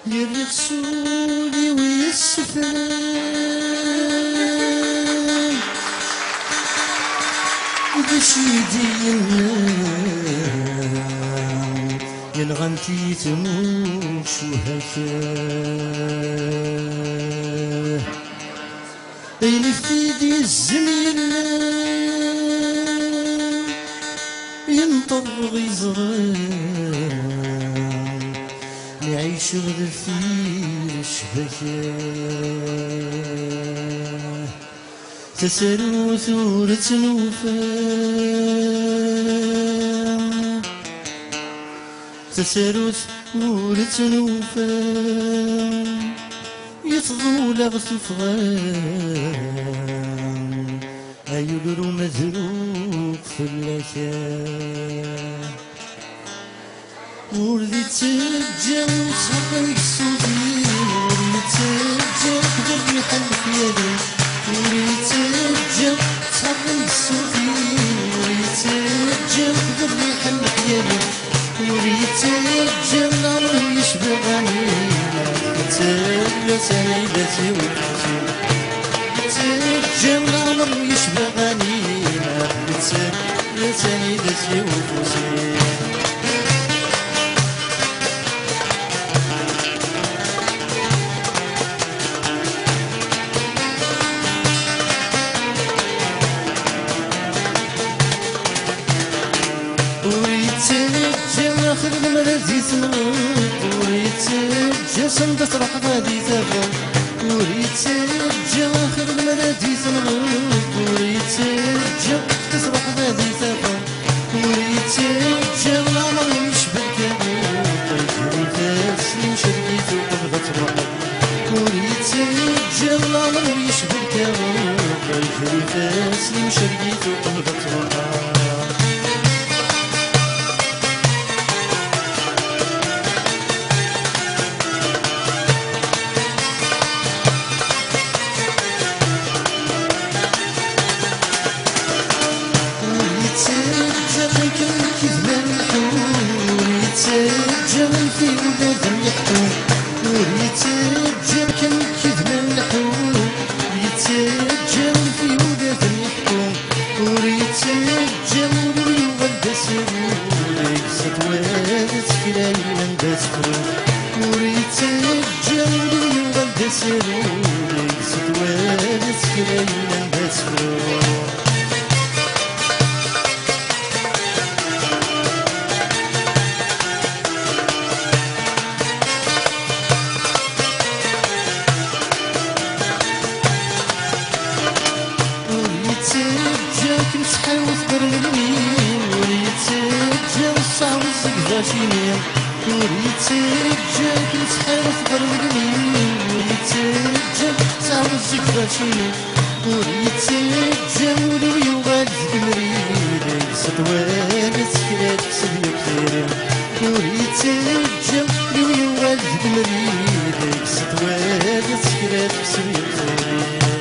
يرسولي ويسفل باش يدينا ينغنتي تموش وهكا اين في يدي الزميل ينطر غيزغان نعيش غير في الشبكة تسالو ثورة نوفان تسالو ثورة نوفان يطول غثفغان أيولرو مذروق في اللكان وردي تجم صبرك صوتين وردي تجم قدر يحلك يدي وردي تجم صبرك صوتين وردي تجم قدر يحلك يدي وردي تجم نار يشبه غنيمة تجم سيدتي وقتي تجم نار يشبه غنيمة تجم سيدتي وقتي اخر المرازي سنغط ويتسجى سند تروح غادي تفر ويتسجى اخر المرازي سنغط ويتسجى تروح غادي تفر ويتسجى العمر يشبه كابوط يجري فاسلم شرقيته قبل تروح ويتسجى العمر يشبه كابوط يجري فاسلم شرقيته قبل تروح يتسجل في ولادهم يحكوا ويتسجل كم كذب اللحوم يتسجل في ولادهم يحكوا ويتسجل والولد سرور يقصد والد كلايلا دسكرو ويتسجل والولد سرور يقصد والد كلايلا دسكرو نسحاوس برلمين وريتسجى الصعب الزقزاشينين وريتسجى نسحاوس برلمين وريتسجى الصعب الزقزاشينين وريتسجى ولو يوغال زقمريد يقصد والد سكرات كسب يكثيرين وريتسجى ولو يوغال زقمريد يقصد والد سكرات كسب يكثيرين